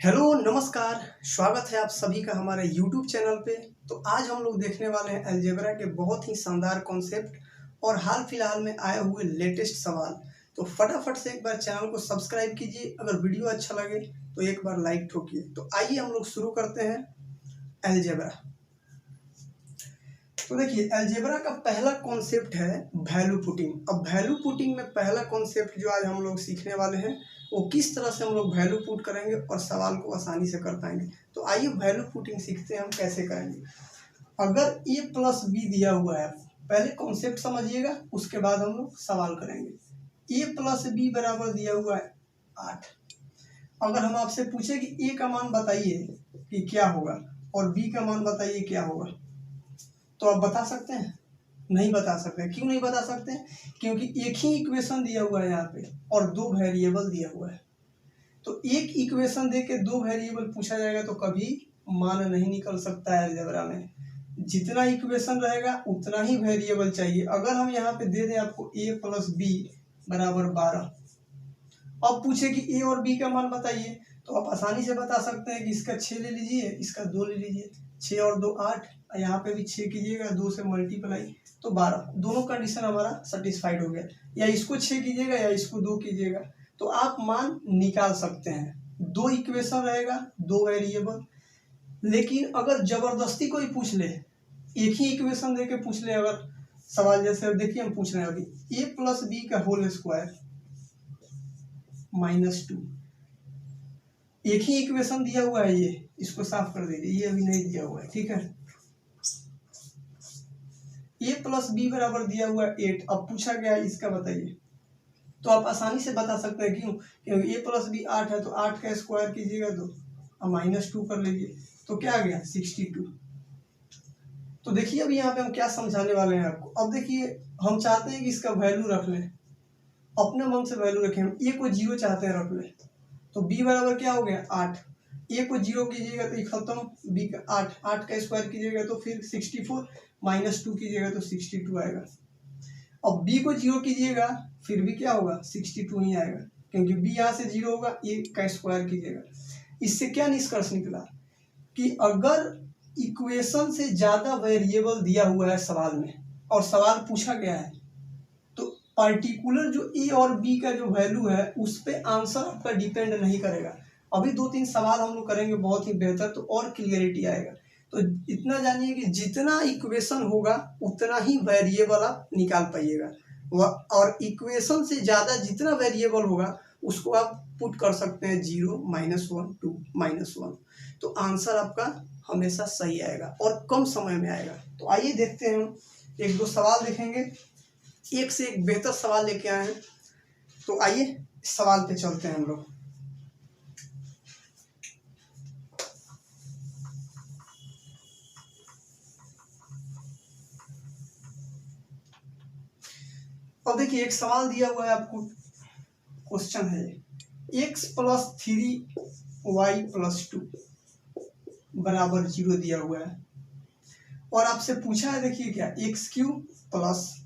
Hello नमस्कार। स्वागत है आप सभी का हमारे YouTube चैनल पे। तो आज हम लोग देखने वाले हैं अलजेब्रा के बहुत ही शानदार कॉन्सेप्ट और हाल फिलहाल में आए हुए लेटेस्ट सवाल। तो फटाफट से एक बार चैनल को सब्सक्राइब कीजिए, अगर वीडियो अच्छा लगे तो एक बार लाइक ठोकिए। तो आइए हम लोग शुरू करते हैं अलजेब्रा। तो देखिए अलजेब्रा का पहला कॉन्सेप्ट है वैल्यू पुटिंग। अब वैल्यू पुटिंग में पहला कॉन्सेप्ट जो आज हम लोग सीखने वाले हैं वो किस तरह से हम लोग वैल्यू पुट करेंगे और सवाल को आसानी से कर पाएंगे। तो आइए वैल्यू पुटिंग सीखते हैं हम कैसे करेंगे। अगर a प्लस बी दिया हुआ है, पहले कॉन्सेप्ट समझिएगा, उसके बाद हम लोग सवाल करेंगे। a प्लस बी बराबर दिया हुआ है 8। अगर हम आपसे पूछे कि a का मान बताइए कि क्या होगा और b का मान बताइए क्या होगा, तो आप बता सकते हैं? नहीं बता सकते। क्यों नहीं बता सकते? क्योंकि एक ही इक्वेशन दिया हुआ है यहाँ पे और दो वेरिएबल दिया हुआ है। तो एक इक्वेशन दे के दो वेरिएबल पूछा जाएगा तो कभी मान नहीं निकल सकता है अलजेब्रा में। जितना इक्वेशन रहेगा उतना ही वेरिएबल चाहिए। अगर हम यहाँ पे दे दें आपको a प्लस बी बराबर 12, अब पूछे कि a और b का मान बताइए, तो आप आसानी से बता सकते हैं कि इसका 6 ले लीजिए, इसका 2 ले लीजिए। 6 और 2 8, यहाँ पे भी 6 कीजिएगा, 2 से मल्टीप्लाई तो 12। दोनों कंडीशन हमारा सेटिस्फाइड हो गया। या इसको 6 कीजिएगा या इसको 2 कीजिएगा, तो आप मान निकाल सकते हैं। दो इक्वेशन रहेगा, दो वेरिएबल। लेकिन अगर जबरदस्ती कोई पूछ ले, एक ही इक्वेशन दे के पूछ ले, अगर सवाल जैसे देखिए हम पूछ रहे हैं अभी a प्लस बी का होल स्क्वायर -2, एक ही इक्वेशन दिया हुआ है, ये इसको साफ कर दीजिए, ये अभी नहीं दिया हुआ है, ठीक है। a प्लस बी बराबर दिया हुआ है 8। अब पूछा गया है इसका बताइए, तो आप आसानी से बता सकते हैं। क्यों? क्योंकि a प्लस बी 8 है, तो 8 का स्क्वायर कीजिएगा तो -2 कर लीजिए, तो क्या आ गया 62। तो देखिए अभी यहाँ पे हम क्या समझाने वाले हैं आपको। अब देखिए हम चाहते हैं कि इसका वैल्यू रख लें, अपने मन से वैल्यू रखें। हम a को 0 चाहते हैं रख लें, तो b बराबर क्या हो गया 8। a को 0 कीजिएगा तो ये खत्म, b का 8 का स्क्वायर कीजिएगा तो फिर 64, -2 कीजिएगा तो 62 आएगा। अब b को 0 कीजिएगा फिर भी क्या होगा 62 ही आएगा, क्योंकि b यहाँ से 0 होगा, a का स्क्वायर कीजिएगा। इससे क्या निष्कर्ष निकला कि अगर इक्वेशन से ज्यादा वेरिएबल दिया हुआ है सवाल में और सवाल पूछा गया है, तो पार्टिकुलर जो a और b का जो वैल्यू है उस पे आंसर आपका डिपेंड नहीं करेगा। अभी 2-3 सवाल हम लोग करेंगे बहुत ही बेहतर, तो और क्लियरिटी आएगा। तो इतना जानिए कि जितना इक्वेशन होगा उतना ही वेरिएबल आप निकाल पाइएगा, और इक्वेशन से ज़्यादा जितना वेरिएबल होगा उसको आप पुट कर सकते हैं 0, -1, 2, -1। तो आंसर आपका हमेशा सही आएगा और कम समय में आएगा। तो आइए देखते हैं, हम एक दो सवाल देखेंगे, एक से एक बेहतर सवाल लेके आए हैं। तो आइए सवाल पे चलते हैं हम लोग। अब देखिए एक सवाल दिया हुआ है आपको, क्वेश्चन है x प्लस 3y प्लस 2 बराबर 0 दिया हुआ है, और आपसे पूछा है देखिए क्या x³ प्लस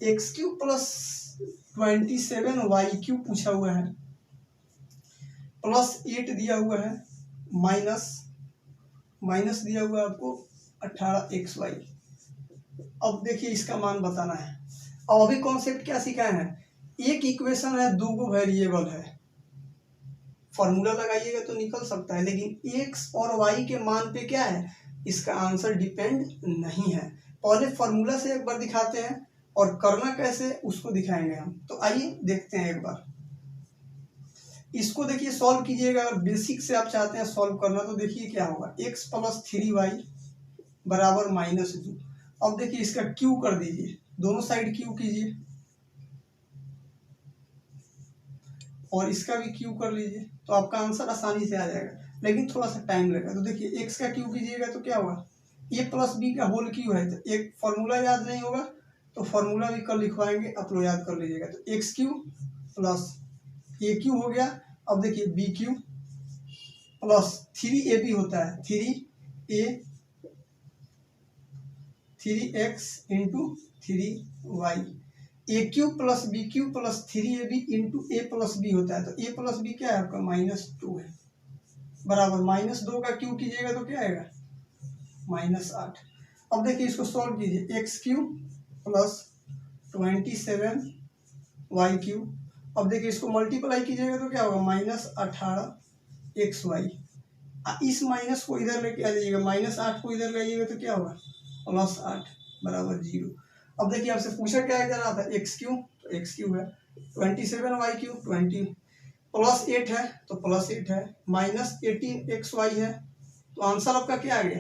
27y³ पूछा हुआ है, प्लस 8 दिया हुआ है, माइनस दिया हुआ है आपको 18xy। अब देखिए इसका मान बताना है। अब अभी कॉन्सेप्ट क्या सिखाए हैं, एक इक्वेशन है, दो गो वेरिएबल है, फॉर्मूला लगाइएगा तो निकल सकता है, लेकिन x और y के मान पे क्या है, इसका आंसर डिपेंड नहीं है। पहले फॉर्मूला से एक बार दिखाते हैं और करना कैसे उसको दिखाएंगे हम। तो आइए देखते हैं एक बार। इसको देखिए सॉल्व कीजिएगा, अगर बेसिक से आप चाहते हैं सॉल्व करना तो देखिए क्या होगा, x प्लस 3y बराबर -2। अब देखिए इसका क्यू कर दीजिए, दोनों साइड क्यू कीजिए और इसका भी क्यू कर लीजिए, तो आपका आंसर आसानी से आ जाएगा, लेकिन थोड़ा सा टाइम लगेगा। तो देखिए x का क्यू कीजिएगा तो क्या होगा, a प्लस बी का होल क्यू है, तो एक फॉर्मूला याद नहीं होगा तो फॉर्मूला भी कल लिखवाएंगे, आप लोग याद कर लीजिएगा। तो x³ प्लस a³ हो गया। अब देखिए b³ प्लस 3ab होता है, 3x into 3y a cube plus b cube plus 3ab into A plus b होता है। तो ए प्लस बी क्या है आपका -2 है, बराबर -2 का क्यूब कीजिएगा तो क्या आएगा -8। अब देखिए इसको सॉल्व कीजिए, एक्स क्यूब प्लस 27y3। अब देखिए इसको मल्टीप्लाई कीजिएगा तो क्या होगा -18xy। इस माइनस को इधर लेके आ जाइएगा, -8 को इधर ले आइएगा तो क्या होगा +8 बराबर 0। अब देखिए आपसे पूछा क्या है, रहा था एक्स क्यूब, तो एक्स क्यूब है, 27y3 20 +8 है तो +8 है, -18xy है, तो आंसर आपका क्या आ गया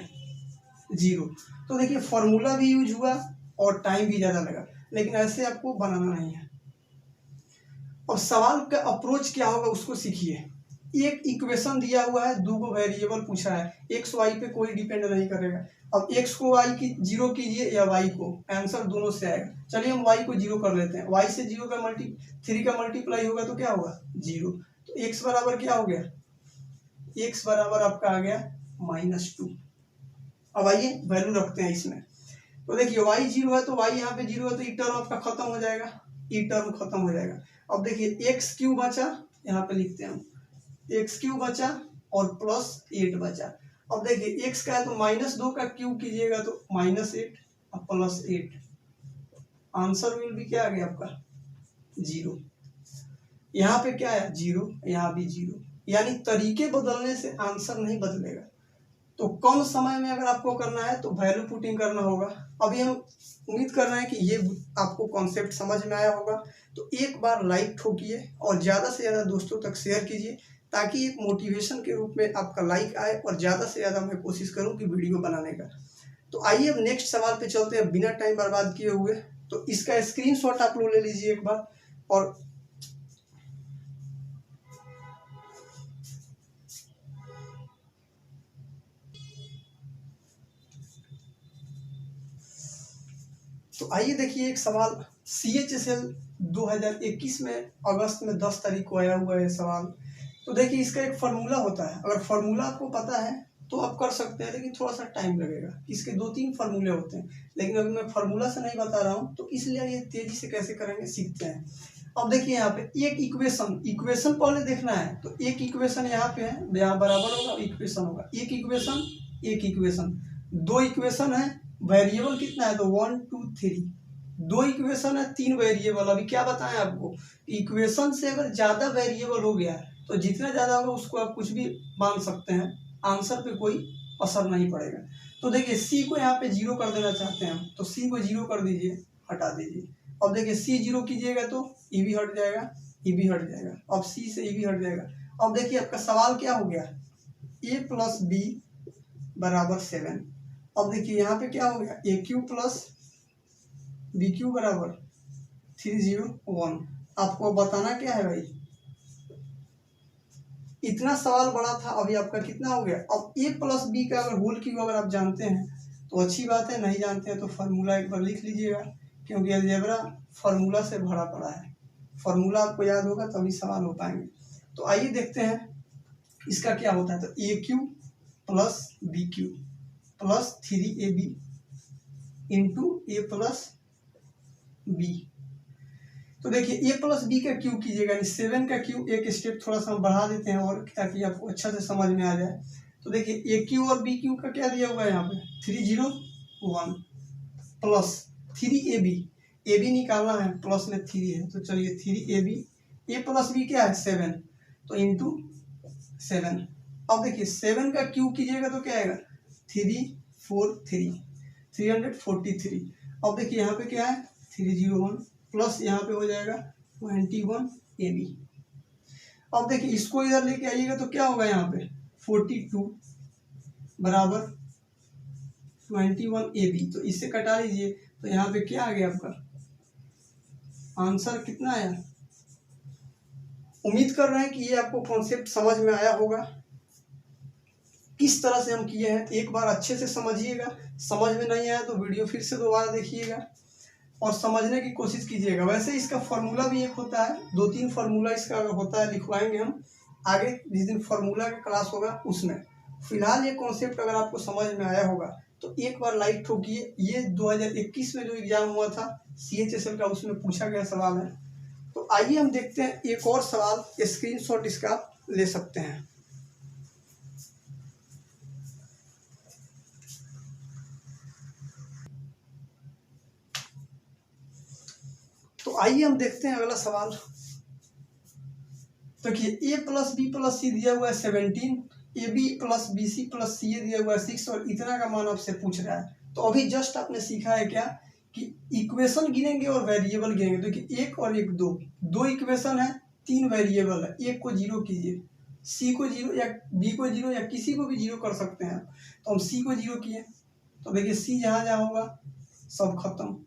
0। तो देखिए फॉर्मूला भी यूज हुआ और टाइम भी ज़्यादा लगा, लेकिन ऐसे आपको बनाना नहीं है। और सवाल का अप्रोच क्या होगा उसको सीखिए। एक इक्वेशन दिया हुआ है, दो वेरिएबल पूछा है, एक्स वाई पे कोई डिपेंड नहीं करेगा। अब एक्स को वाई की 0 कीजिए या वाई को, आंसर दोनों से आएगा। चलिए हम वाई को 0 कर लेते हैं, वाई से 0 का 3 का मल्टीप्लाई होगा तो क्या होगा 0। तो एक्स बराबर क्या हो गया, एक्स बराबर आपका आ गया -2। अब आइए वैल्यू रखते हैं इसमें। तो देखिए वाई 0 है तो वाई यहाँ पे 0 है, तो ई टर्म आपका खत्म हो जाएगा, ई टर्म खत्म हो जाएगा। अब देखिए एक्स क्यूब बचा, यहाँ पे लिखते हैं हम एक्स क्यूब बचा और +8 बचा। अब देखिए एक्स का है तो -2 का क्यूब कीजिएगा तो -8 और +8, आंसर विल भी क्या आ गया आपका 0। यहाँ पे क्या है 0, यहाँ भी 0, यानी तरीके बदलने से आंसर नहीं बदलेगा। तो कम समय में अगर आपको करना है तो वैल्यू पुटिंग करना होगा। अभी हम उम्मीद कर रहे हैं कि ये आपको कॉन्सेप्ट समझ में आया होगा। तो एक बार लाइक ठोकिए और ज़्यादा से ज़्यादा दोस्तों तक शेयर कीजिए, ताकि एक मोटिवेशन के रूप में आपका लाइक आए और ज़्यादा से ज़्यादा मैं कोशिश करूं कि वीडियो बनाने का। तो आइए अब नेक्स्ट सवाल पे चलते हैं बिना टाइम बर्बाद किए हुए। तो इसका स्क्रीनशॉट आप लोग ले लीजिए एक बार। और तो आइए देखिए एक सवाल CHSL 2021 में अगस्त में 10 तारीख को आया हुआ है सवाल। तो देखिए इसका एक फार्मूला होता है, अगर फार्मूला आपको पता है तो आप कर सकते हैं, लेकिन थोड़ा सा टाइम लगेगा। इसके 2-3 फार्मूले होते हैं, लेकिन अभी मैं फार्मूला से नहीं बता रहा हूँ, तो इसलिए ये तेजी से कैसे करेंगे सीखते हैं। अब देखिए यहाँ पे एक इक्वेशन पहले देखना है। तो एक इक्वेशन यहाँ पे है, यहाँ बराबर होगा इक्वेशन होगा, एक इक्वेशन, दो इक्वेशन है, वेरिएबल कितना है तो 1 2 3, दो इक्वेशन है 3 वेरिएबल। अभी क्या बताएं आपको, इक्वेशन से अगर ज्यादा वेरिएबल हो गया तो जितना ज्यादा होगा उसको आप कुछ भी मान सकते हैं, आंसर पे कोई असर नहीं पड़ेगा। तो देखिए सी को यहाँ पे 0 कर देना चाहते हैं हम, तो सी को 0 कर दीजिए, हटा दीजिए। अब देखिए सी 0 कीजिएगा तो ई भी हट जाएगा, ई भी हट जाएगा, अब सी से ई भी हट जाएगा। अब देखिए आपका सवाल क्या हो गया, a प्लस बी बराबर 7। अब देखिए यहाँ पे क्या हो गया, ए क्यूब प्लस बी क्यूब बराबर 301। आपको बताना क्या है भाई, इतना सवाल बड़ा था, अभी आपका कितना हो गया। अब a प्लस बी का अगर होल क्यूब अगर आप जानते हैं तो अच्छी बात है, नहीं जानते हैं तो फार्मूला एक बार लिख लीजिएगा, क्योंकि अलजेब्रा फार्मूला से भरा पड़ा है। फार्मूला आपको याद होगा तभी सवाल हो पाएंगे। तो आइए देखते हैं इसका क्या होता है। तो a cube plus b cube plus 3ab into A plus B. तो देखिए ए प्लस बी का क्यूब कीजिएगा, 7 का क्यूब, एक स्टेप थोड़ा सा बढ़ा देते हैं और ताकि आपको अच्छा से समझ में आ जाए। तो देखिए ए क्यूब और बी क्यूब का क्या दिया हुआ है यहाँ पे 301 प्लस 3ab, ए बी निकालना है, प्लस में 3 है तो चलिए 3ab, ए प्लस बी क्या है 7, तो इंटू 7। अब देखिए 7 का क्यूब कीजिएगा तो क्या आएगा 343। अब देखिए यहाँ पे क्या है 301 प्लस यहाँ पे हो जाएगा 21ab। अब देखिए इसको इधर लेके आइएगा तो क्या होगा यहाँ पे 42 बराबर 21ab। तो इससे कटा लीजिए तो यहाँ पे क्या आ गया आपका आंसर कितना आया। उम्मीद कर रहे हैं कि ये आपको कॉन्सेप्ट समझ में आया होगा, किस तरह से हम किए हैं। एक बार अच्छे से समझिएगा, समझ में नहीं आया तो वीडियो फिर से दोबारा देखिएगा और समझने की कोशिश कीजिएगा। वैसे इसका फार्मूला भी एक होता है, 2-3 फार्मूला इसका होता है, लिखवाएंगे हम आगे जिस दिन फार्मूला का क्लास होगा उसमें। फिलहाल ये कॉन्सेप्ट अगर आपको समझ में आया होगा तो एक बार लाइक ठोकिए। ये 2021 में जो एग्जाम हुआ था CHSL का, उसमें पूछा गया सवाल है। तो आइए हम देखते हैं एक और सवाल, स्क्रीनशॉट इसका ले सकते हैं। तो आइए हम देखते हैं अगला सवाल। देखिए a प्लस बी प्लस सी दिया हुआ है 17, AB plus BC plus CA दिया हुआ है 6 और इतना का मान आपसे पूछ रहा है। तो अभी जस्ट आपने सीखा है क्या कि इक्वेशन गिनेंगे और वेरिएबल गिनेंगे। देखिए एक और एक दो इक्वेशन है, 3 वेरिएबल है। एक को जीरो कीजिए, C को जीरो या B को जीरो या किसी को भी जीरो कर सकते हैं। तो हम C को जीरो किए, तो देखिए C जहाँ जहाँ होगा सब खत्म।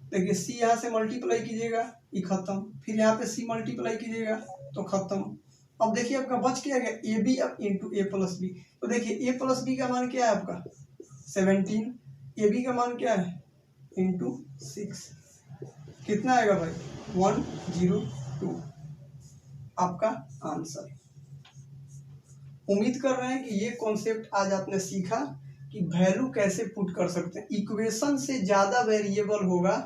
देखिए C यहाँ से मल्टीप्लाई कीजिएगा, ये खत्म। फिर यहाँ पे C मल्टीप्लाई कीजिएगा तो खत्म। अब देखिए आपका बच क्या गया, A B into A plus B. तो देखिए a प्लस बी का मान क्या है आपका 17, ए बी का मान क्या है इंटू 6, कितना आएगा भाई 102 आपका आंसर। उम्मीद कर रहे हैं कि ये कॉन्सेप्ट आज आपने सीखा कि वैल्यू कैसे पुट कर सकते हैं। इक्वेशन से ज़्यादा वेरिएबल होगा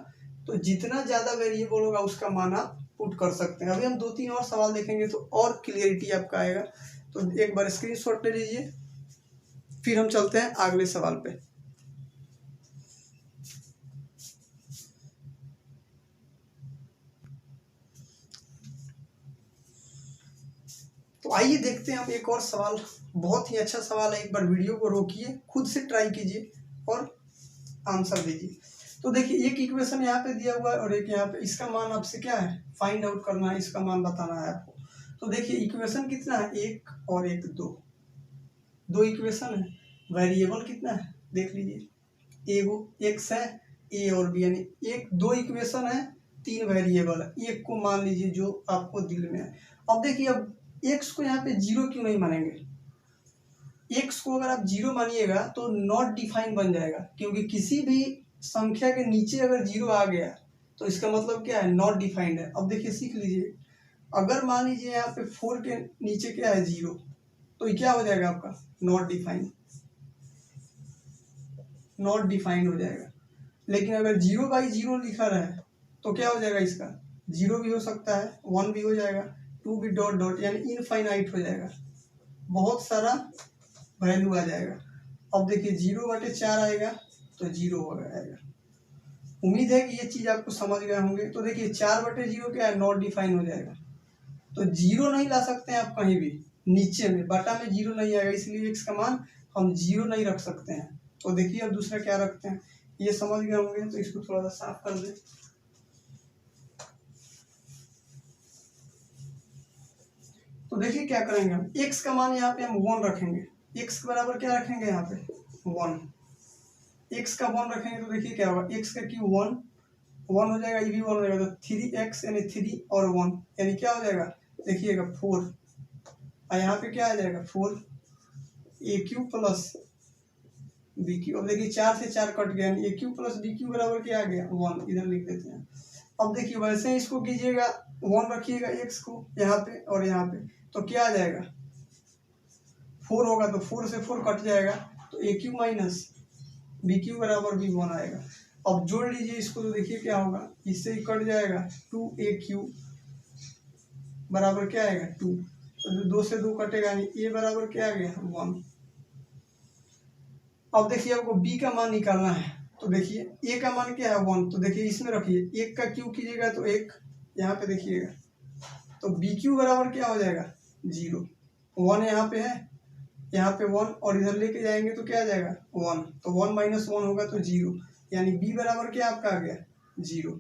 तो जितना ज़्यादा वेरिएबल होगा उसका मान आप पुट कर सकते हैं। अभी हम 2-3 और सवाल देखेंगे तो और क्लियरिटी आपका आएगा। तो एक बार स्क्रीनशॉट ले लीजिए, फिर हम चलते हैं अगले सवाल पे। तो आइए देखते हैं हम एक और सवाल। बहुत ही अच्छा सवाल है, एक बार वीडियो को रोकिए, खुद से ट्राई कीजिए और आंसर दीजिए। तो देखिए एक इक्वेशन यहाँ पे दिया हुआ है और एक यहाँ पे, इसका मान आपसे क्या है फाइंड आउट करना है, इसका मान बताना है आपको। तो देखिए इक्वेशन कितना है, एक और एक दो इक्वेशन है। वेरिएबल कितना है देख लीजिए, एगो एक्स है, ए और बी, यानी एक दो इक्वेशन है, 3 वेरिएबल है। एक को मान लीजिए जो आपको दिल में है। अब देखिए अब एक्स को यहाँ पे जीरो क्यों नहीं मानेंगे, एक्स को अगर आप जीरो मानिएगा तो नॉट डिफाइन बन जाएगा, क्योंकि किसी भी संख्या के नीचे अगर जीरो आ गया तो इसका मतलब क्या है नॉट डिफाइंड है। अब देखिए सीख लीजिए, अगर मान लीजिए यहाँ पे 4 के नीचे क्या है जीरो, तो ये क्या हो जाएगा आपका नॉट डिफाइंड हो जाएगा। लेकिन अगर 0/0 लिखा रहा है तो क्या हो जाएगा, इसका 0 भी हो सकता है, 1 भी हो जाएगा, 2 भी डॉट डॉट, यानी इनफाइनाइट हो जाएगा, बहुत सारा वैल्यू आ जाएगा। अब देखिए 0/4 आएगा तो 0 हो जाएगा। उम्मीद है कि ये चीज़ आपको समझ गए होंगे। तो देखिए 4/0 क्या है नॉट डिफाइन हो जाएगा। तो 0 नहीं ला सकते हैं आप कहीं भी, नीचे में बटा में 0 नहीं आएगा, इसलिए x का मान हम 0 नहीं रख सकते हैं। तो देखिए अब दूसरा क्या रखते हैं, ये समझ गए होंगे। तो इसको थोड़ा सा साफ कर दें। तो देखिए क्या करेंगे हम, x का मान यहाँ पे हम 1 रखेंगे, x के बराबर क्या रखेंगे यहाँ पे 1, x का 1 रखेंगे। तो देखिए क्या होगा, x का क्यूब 1 हो जाएगा, ये भी 1 हो जाएगा, तो 3x यानी 3 और 1 यानी क्या हो जाएगा देखिएगा 4, और यहाँ पे क्या आ जाएगा 4a³ प्लस b³। अब देखिए 4 से 4 कट गया, यानी a³ प्लस b³ बराबर क्या आ गया 1, इधर लिख देते हैं। अब देखिए वैसे ही इसको कीजिएगा, 1 रखिएगा x को यहाँ पे और यहाँ पे, तो क्या आ जाएगा 4 होगा, तो 4 से 4 कट जाएगा, तो a³ माइनस b³ बराबर भी 1 आएगा। अब जोड़ लीजिए इसको, तो देखिए क्या होगा, इससे ही कट जाएगा, 2a³ बराबर क्या आएगा 2, तो 2 से 2 कटेगा, यानी a बराबर क्या आ गया 1। अब देखिए आपको b का मान निकालना है। तो देखिए a का मान क्या है 1, तो देखिए इसमें रखिए, 1 का क्यूब कीजिएगा तो 1, यहाँ पे देखिएगा, तो b³ बराबर क्या हो जाएगा 0, 1 यहाँ पे है, यहाँ पे 1 और इधर लेके जाएंगे तो क्या आ जाएगा 1, तो 1 माइनस 1 होगा तो 0, यानी b बराबर क्या आपका आ गया 0।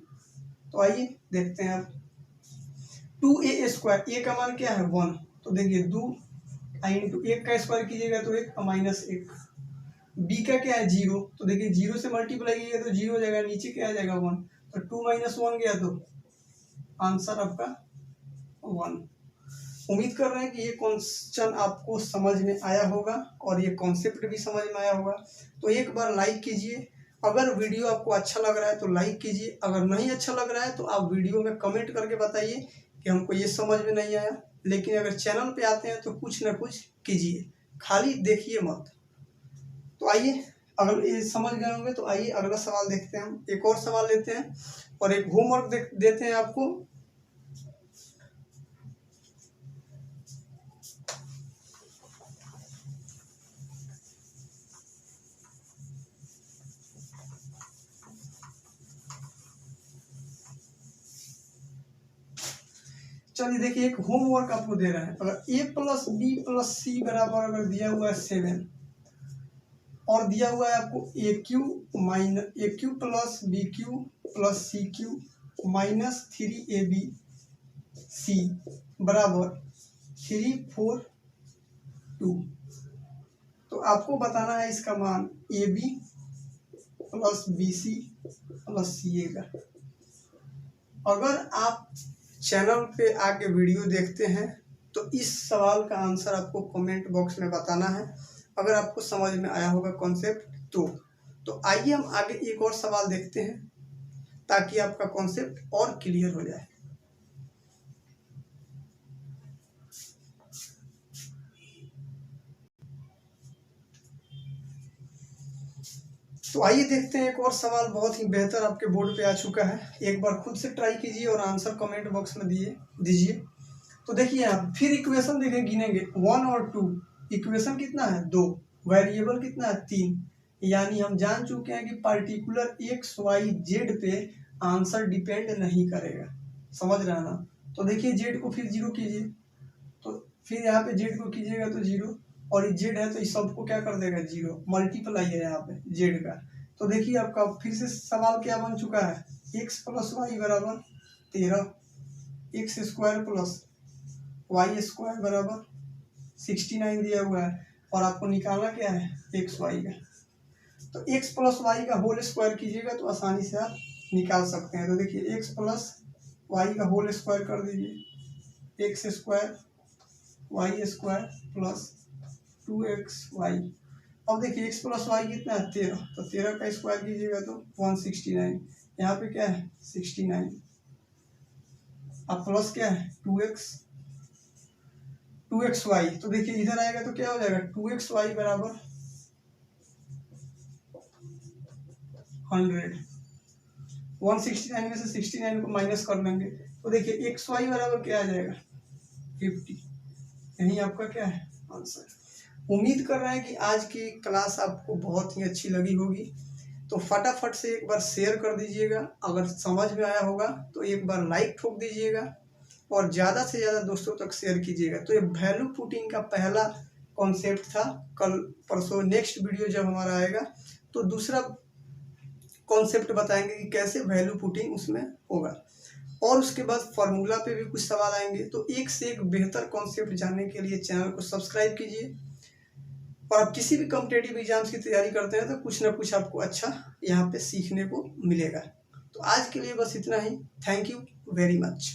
तो आइए देखते हैं अब 2a², a का मान क्या है 1, तो देखिए 2 इंटू 1 का स्क्वायर कीजिएगा तो 1 माइनस 1, b का क्या है 0, तो देखिए 0 से मल्टीप्लाई कीजिएगा तो 0 हो जाएगा, नीचे क्या आ जाएगा 1, तो 2 माइनस 1 गया तो आंसर आपका 1। उम्मीद कर रहे हैं कि ये क्वेश्चन आपको समझ में आया होगा और ये कॉन्सेप्ट भी समझ में आया होगा। तो एक बार लाइक कीजिए, अगर वीडियो आपको अच्छा लग रहा है तो लाइक कीजिए, अगर नहीं अच्छा लग रहा है तो आप वीडियो में कमेंट करके बताइए कि हमको ये समझ में नहीं आया। लेकिन अगर चैनल पे आते हैं तो कुछ ना कुछ कीजिए, खाली देखिए मत। तो आइए अगर ये समझ गए होंगे तो आइए अगला सवाल देखते हैं। हम एक और सवाल लेते हैं और एक होमवर्क देते हैं आपको। चलिए देखिए, एक होमवर्क आपको दे रहा है। अगर a प्लस बी प्लस सी बराबर अगर दिया हुआ है 7 और दिया हुआ है आपको a cube plus b cube plus c cube minus 3ab c बराबर 3 4 2, तो आपको बताना है इसका मान a b plus b c plus c a का। अगर आप चैनल पे आके वीडियो देखते हैं तो इस सवाल का आंसर आपको कमेंट बॉक्स में बताना है, अगर आपको समझ में आया होगा कॉन्सेप्ट तो आइए हम आगे एक और सवाल देखते हैं ताकि आपका कॉन्सेप्ट और क्लियर हो जाए। तो आइए देखते हैं एक और सवाल, बहुत ही बेहतर आपके बोर्ड पे आ चुका है। एक बार खुद से ट्राई कीजिए और आंसर कमेंट बॉक्स में दीजिए। तो देखिए आप फिर इक्वेशन देखें, गिनेंगे 1 और 2। इक्वेशन कितना है 2, वेरिएबल कितना है 3, यानी हम जान चुके हैं कि पार्टिकुलर एक्स वाई जेड पे आंसर डिपेंड नहीं करेगा। समझ रहे हैं ना। तो देखिए जेड को फिर 0 कीजिए, तो फिर यहाँ पे जेड को कीजिएगा तो 0, और जेड है तो इस सबको क्या कर देगा 0, मल्टीप्लाई है यहाँ पे जेड का। तो देखिए आपका फिर से सवाल क्या बन चुका है, एक्स प्लस वाई बराबर 13, X square plus Y square बराबर 69 दिया हुआ है, और आपको निकालना क्या है एक्स वाई का। तो एक्स प्लस वाई का होल स्क्वायर कीजिएगा तो आसानी से आप निकाल सकते हैं। तो देखिए एक्स प्लस वाई का होल स्क्वायर कर दीजिए, X square Y square plus 2xy। अब देखिए x प्लस वाई कितना है 13, तो 13 का स्क्वायर कीजिएगा तो 169, यहाँ पे क्या है 69, अब प्लस क्या है 2xy। तो देखिए इधर आएगा तो क्या हो जाएगा 2xy बराबर 100। 169 में से 69 को माइनस कर लेंगे तो देखिए xy बराबर क्या आ जाएगा 50। यही आपका क्या है आंसर। उम्मीद कर रहे हैं कि आज की क्लास आपको बहुत ही अच्छी लगी होगी, तो फटाफट से एक बार शेयर कर दीजिएगा। अगर समझ में आया होगा तो एक बार लाइक ठोक दीजिएगा और ज़्यादा से ज़्यादा दोस्तों तक शेयर कीजिएगा। तो ये वैल्यू पुटिंग का पहला कॉन्सेप्ट था। कल परसों नेक्स्ट वीडियो जब हमारा आएगा तो दूसरा कॉन्सेप्ट बताएंगे कि कैसे वैल्यू पुटिंग उसमें होगा, और उसके बाद फार्मूला पे भी कुछ सवाल आएंगे। तो एक से एक बेहतर कॉन्सेप्ट जानने के लिए चैनल को सब्सक्राइब कीजिए, और आप किसी भी कॉम्पिटिटिव एग्जाम्स की तैयारी करते हैं तो कुछ ना कुछ आपको अच्छा यहाँ पे सीखने को मिलेगा। तो आज के लिए बस इतना ही। Thank you very much.